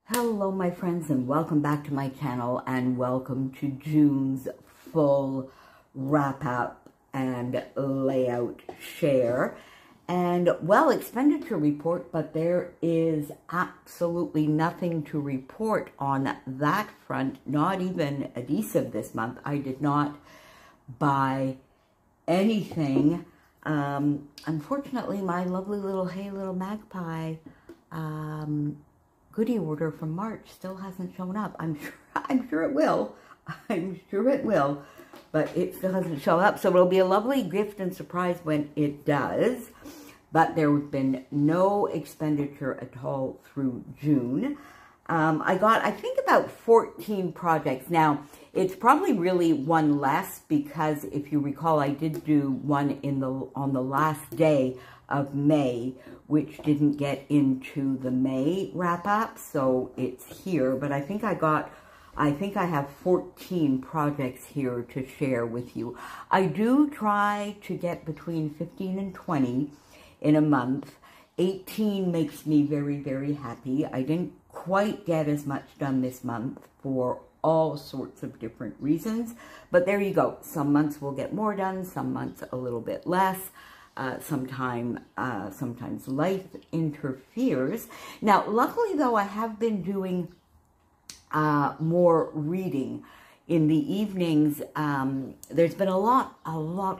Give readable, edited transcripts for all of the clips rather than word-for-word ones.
Hello my friends, and welcome back to my channel, and welcome to June's full wrap up and layout share. And well, expenditure report, but there is absolutely nothing to report on that front, not even adhesive this month. I did not buy anything. Unfortunately, my lovely little Hey Little Magpie goodie order from March still hasn't shown up. I'm sure it will. I'm sure it will, but it still hasn't shown up. So it'll be a lovely gift and surprise when it does. But there has been no expenditure at all through June. I got, I think, about 14 projects. Now, it's probably really one less because if you recall, I did do one on the last day of May, which didn't get into the May wrap up, so it's here. But I think I have 14 projects here to share with you. I do try to get between 15 and 20 in a month. 18 makes me very, very happy. I didn't quite get as much done this month for all sorts of different reasons, but there you go. Some months we'll get more done, some months a little bit less. Sometimes life interferes. Now, luckily though, I have been doing more reading in the evenings. There's been a lot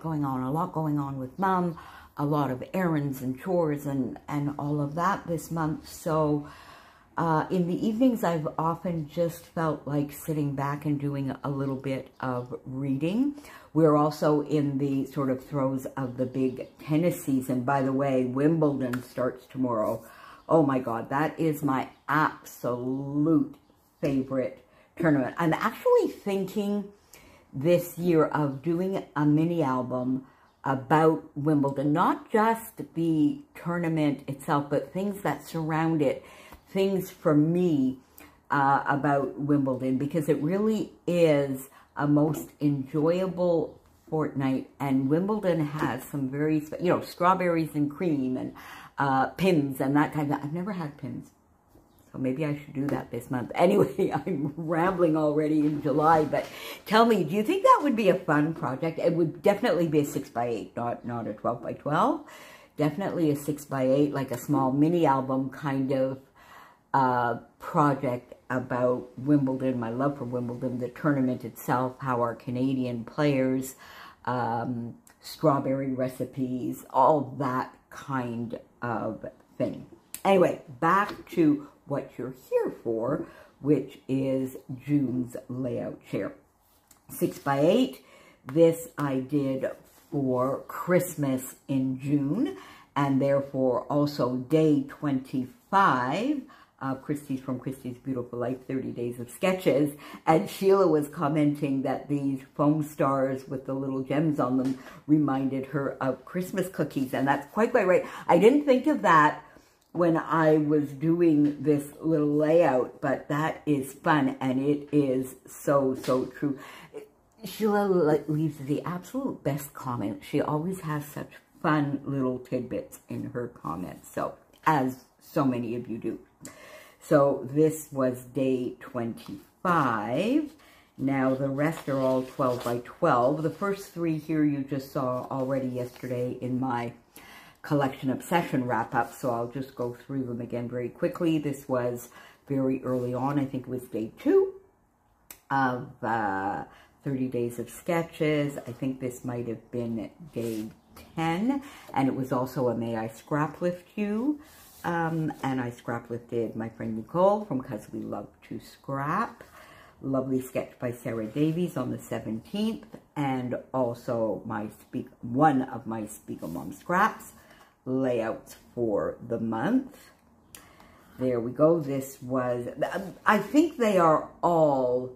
going on with Mom, a lot of errands and chores and all of that this month. So in the evenings, I've often just felt like sitting back and doing a little bit of reading. We're also in the sort of throes of the big tennis season. By the way, Wimbledon starts tomorrow. Oh my God, that is my absolute favorite tournament. I'm actually thinking this year of doing a mini album about Wimbledon, not just the tournament itself, but things that surround it, things for me about Wimbledon, because it really is a most enjoyable fortnight, and Wimbledon has some very, strawberries and cream and pins and that kind of. I've never had pins, so maybe I should do that this month. Anyway, I'm rambling already in July, but tell me, do you think that would be a fun project? It would definitely be a 6x8, not a 12x12. Definitely a 6x8, like a small mini album kind of project about Wimbledon, my love for Wimbledon, the tournament itself, how our Canadian players, strawberry recipes, all that kind of thing. Anyway, back to what you're here for, which is June's layout share. 6x8, this I did for Christmas in June, and therefore also day 25 of Christie's from Christie's Beautiful Life 30 Days of Sketches. And Sheila was commenting that these foam stars with the little gems on them reminded her of Christmas cookies, and that's quite right. I didn't think of that when I was doing this little layout, but that is fun, and it is so true. Sheila leaves the absolute best comments. She always has such fun little tidbits in her comments, so as so many of you do. So this was day 25. Now the rest are all 12x12. The first three here you just saw already yesterday in my collection obsession wrap up, so I'll just go through them again very quickly. This was very early on. I think it was day 2 of 30 Days of Sketches. I think this might have been day 10, and it was also a May I Scrap Lift You. And I scrap lifted my friend Nicole from Cause We Love to Scrap. Lovely sketch by Sarah Davies on the 17th, and also one of my Spiegel Mom Scraps layouts for the month. There we go. This was, I think they are all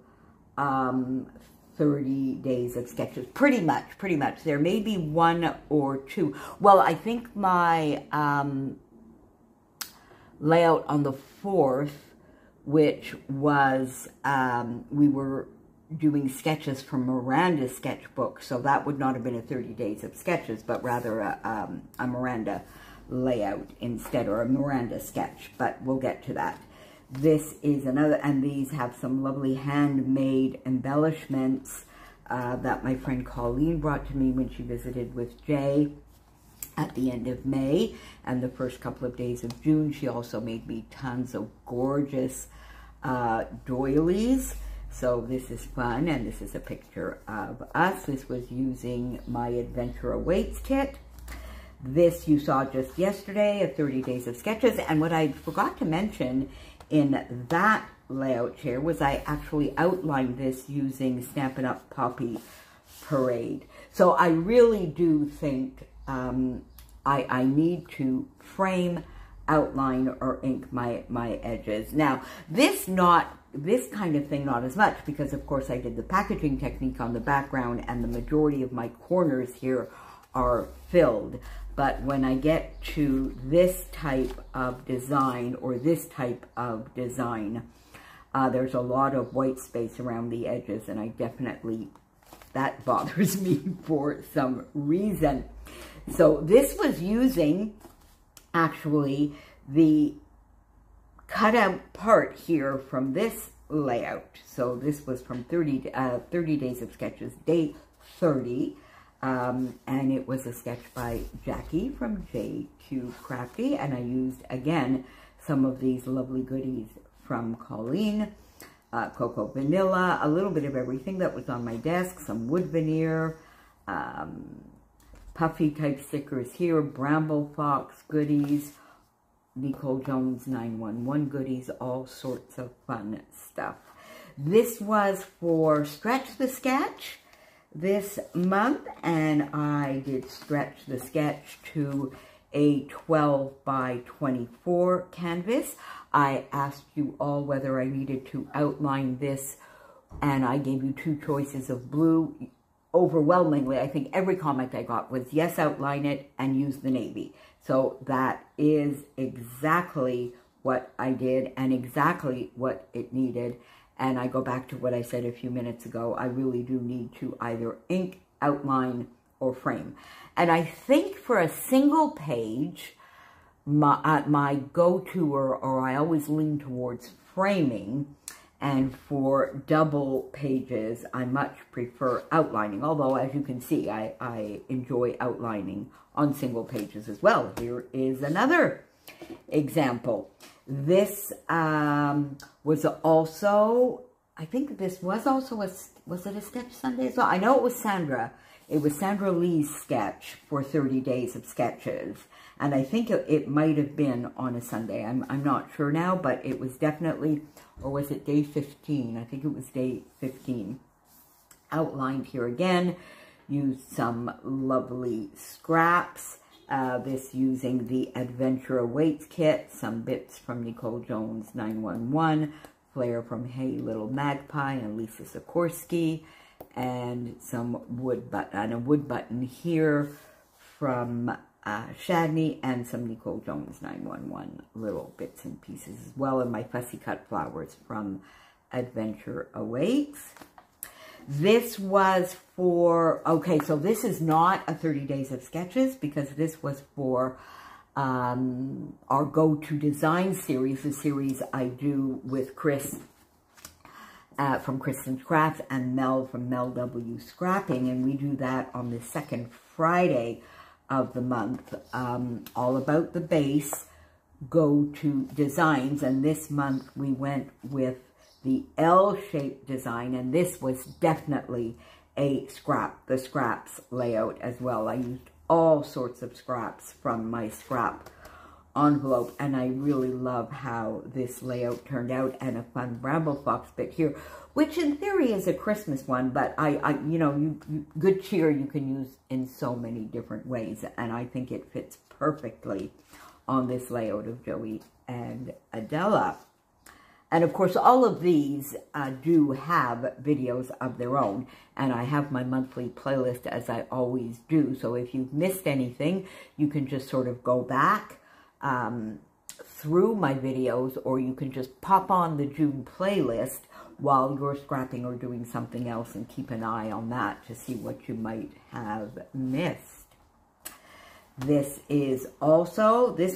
30 Days of Sketches. Pretty much. There may be one or two. Well, I think my layout on the 4th, which was, we were doing sketches from Miranda's sketchbook, so that would not have been a 30 Days of Sketches, but rather a Miranda layout instead, or a Miranda sketch, but we'll get to that. This is another, and these have some lovely handmade embellishments that my friend Colleen brought to me when she visited with Jay at the end of May and the first couple of days of June. She also made me tons of gorgeous doilies. So this is fun, and this is a picture of us. This was using my Adventure Awaits kit. This you saw just yesterday, a 30 Days of Sketches. And what I forgot to mention in that layout chair was I actually outlined this using Stampin' Up! Poppy Parade. So I really do think I need to frame, outline, or ink my edges. Now, this kind of thing, not as much, because of course I did the packaging technique on the background and the majority of my corners here are filled. But when I get to this type of design or this type of design, there's a lot of white space around the edges, and I definitely, that bothers me for some reason. So this was using actually the cutout part here from this layout. So this was from 30 Days of Sketches, day 30. And it was a sketch by Jackie from JQ Crafty. And I used, again, some of these lovely goodies from Colleen. Cocoa Vanilla, a little bit of everything that was on my desk. Some wood veneer, puffy type stickers here, Bramble Fox goodies, Nicole Jones 911 goodies, all sorts of fun stuff. This was for Stretch the Sketch this month, and I did stretch the sketch to a 12 by 24 canvas. I asked you all whether I needed to outline this, and I gave you two choices of blue. Overwhelmingly, I think every comment I got was yes, outline it and use the navy. So that is exactly what I did and exactly what it needed. And I go back to what I said a few minutes ago. I really do need to either ink, outline, or frame. And I think for a single page, my go-to, or I always lean towards framing. And for double pages, I much prefer outlining. Although, as you can see, I enjoy outlining on single pages as well. Here is another example. This was also, I think this was also was it a Sketch Sunday as well? I know it was Sandra. It was Sandra Lee's sketch for 30 Days of Sketches. And I think it might have been on a Sunday. I'm not sure now, but it was definitely, or was it day 15? I think it was day 15. Outlined here again. Used some lovely scraps. This using the Adventure Awaits kit, some bits from Nicole Jones 911, Flair from Hey Little Magpie and Lisa Sikorsky, and some wood button, and a wood button here from Shadney, and some Nicole Jones 911 little bits and pieces as well, and my fussy cut flowers from Adventure Awaits. This was for, okay, so this is not a 30 Days of Sketches, because this was for our Go-To Design series, the series I do with Chris from Kristen's Crafts and Mel from Mel W. Scrapping, and we do that on the second Friday of the month, all about the base Go-To Designs, and this month we went with the L-shaped design, and this was definitely a the scraps layout as well. I used all sorts of scraps from my scrap envelope, and I really love how this layout turned out, and a fun Bramble Fox bit here, which in theory is a Christmas one, but you know, good cheer you can use in so many different ways, and I think it fits perfectly on this layout of Joey and Adela. And of course, all of these do have videos of their own, and I have my monthly playlist as I always do. So if you've missed anything, you can just sort of go back through my videos, or you can just pop on the June playlist while you're scrapping or doing something else and keep an eye on that to see what you might have missed. This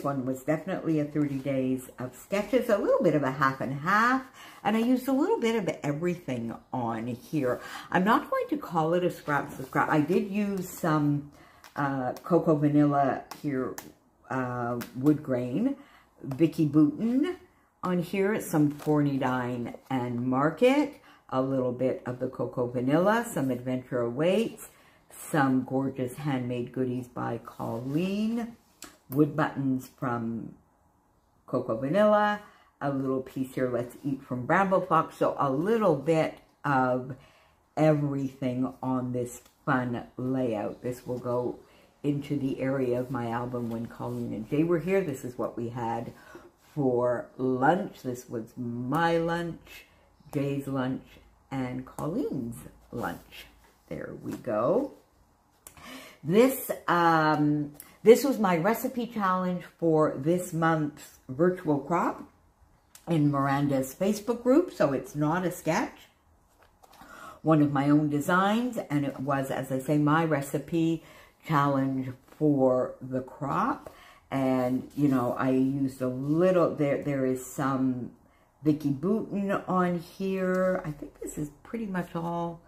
one was definitely a 30 days of sketches, a little bit of a half and half, and I used a little bit of everything on here. I'm not going to call it a scrap. I did use some Cocoa Vanilla here, wood grain, Vicki Boutin on here, some Fornydine and Market, a little bit of the Cocoa Vanilla, some Adventure Awaits, some gorgeous handmade goodies by Colleen, wood buttons from Cocoa Vanilla, a little piece here, Let's Eat from Brambleflock. So a little bit of everything on this fun layout. This will go into the area of my album when Colleen and Jay were here. This is what we had for lunch. This was my lunch, Jay's lunch, and Colleen's lunch. There we go. This was my recipe challenge for this month's virtual crop in Miranda's Facebook group, so it's not a sketch. One of my own designs, and it was, as I say, my recipe challenge for the crop. And, you know, I used a little, there is some Vicki Boutin on here. I think this is pretty much all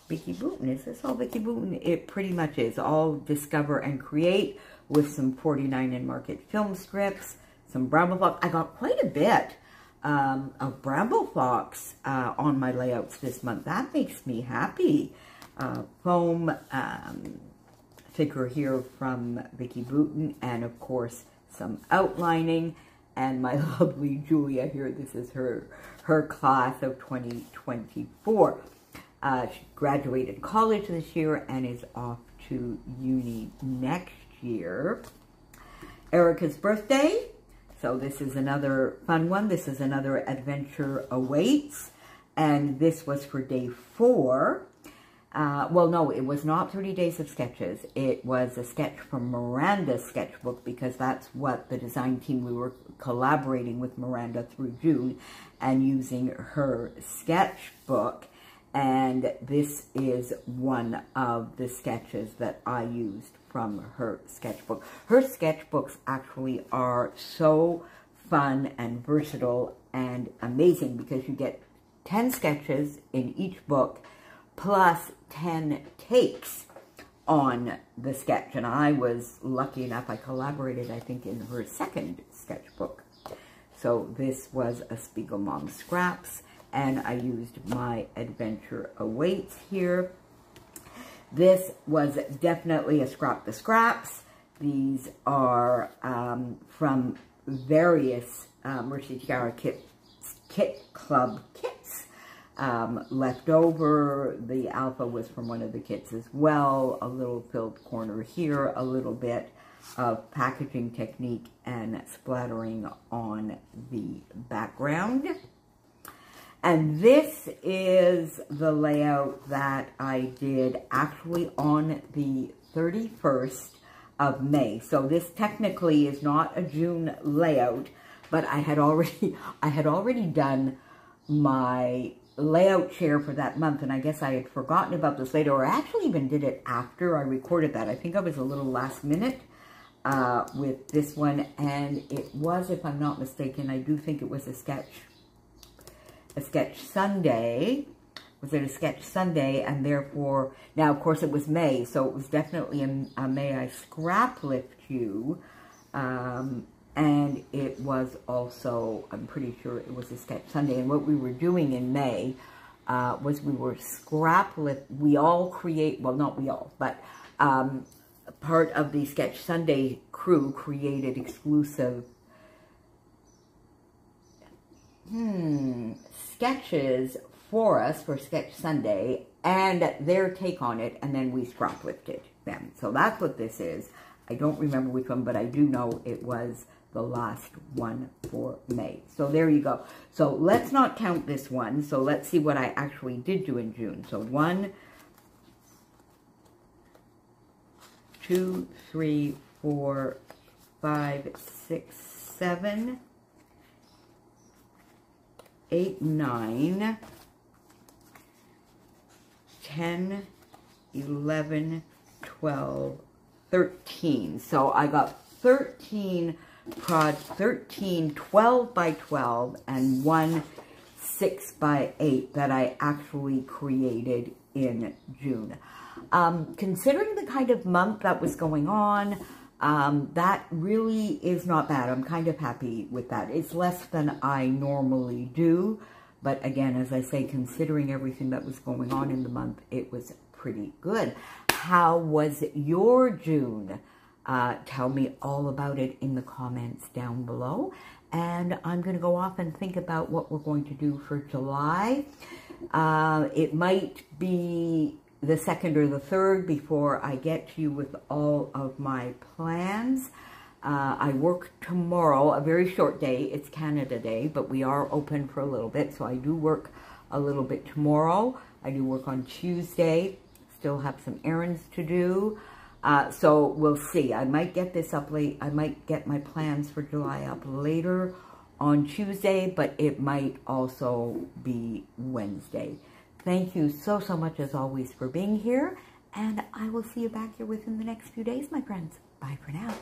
Vicki Boutin. Is this all Vicki Boutin? It pretty much is. All Discover and Create with some 49 and Market film strips, some Brambleflock. I got quite a bit of Brambleflocks on my layouts this month. That makes me happy. Foam thicker here from Vicki Boutin, and of course some outlining. And my lovely Julia here, this is her class of 2024. She graduated college this year and is off to uni next year. Erica's birthday. So this is another fun one. This is another Adventure Awaits. And this was for day 4. Well, no, it was not 30 days of sketches. It was a sketch from Miranda's sketchbook, because that's what the design team, we were collaborating with Miranda through June and using her sketchbook. And this is one of the sketches that I used from her sketchbook. Her sketchbooks actually are so fun and versatile and amazing, because you get 10 sketches in each book plus 10 takes on the sketch. And I was lucky enough, I collaborated, I think, in her second sketchbook. So this was a Spiegelmom Scraps, and I used my Adventure Awaits here. This was definitely a Scrap the Scraps. These are from various Mercy Tiara Kit Club kits left over. The alpha was from one of the kits as well. A little filled corner here, a little bit of packaging technique and splattering on the background. And this is the layout that I did actually on the 31st of May. So this technically is not a June layout, but I had already done my layout share for that month, and I guess I had forgotten about this later, or I actually even did it after I recorded that. I think I was a little last minute with this one, and it was, if I'm not mistaken, I do think it was a sketch Sunday. Was it a sketch Sunday? And therefore, now of course it was May, so it was definitely a May I Scrap Lift You. And it was also, I'm pretty sure it was a sketch Sunday. And what we were doing in May was we were we all create, well, not we all, but part of the Sketch Sunday crew created exclusive sketches for us for Sketch Sunday and their take on it, and then we scrap lifted them. So that's what this is. I don't remember which one, but I do know it was the last one for May. So there you go. So let's not count this one. So let's see what I actually did do in June. So 1, 2, 3, 4, 5, 6, 7, 8, 9, 10, 11, 12, 13. So I got 13 12 by 12 and one 6 by 8 that I actually created in June. Considering the kind of month that was going on, that really is not bad. I'm kind of happy with that. It's less than I normally do. But again, as I say, considering everything that was going on in the month, it was pretty good. How was your June? Tell me all about it in the comments down below. And I'm going to go off and think about what we're going to do for July. It might be the 2nd or the 3rd before I get to you with all of my plans. I work tomorrow, a very short day. It's Canada Day, but we are open for a little bit, so I do work a little bit tomorrow. I do work on Tuesday. Still have some errands to do. So we'll see. I might get this up late. I might get my plans for July up later on Tuesday, but it might also be Wednesday. Thank you so much as always for being here, and I will see you back here within the next few days, my friends. Bye for now.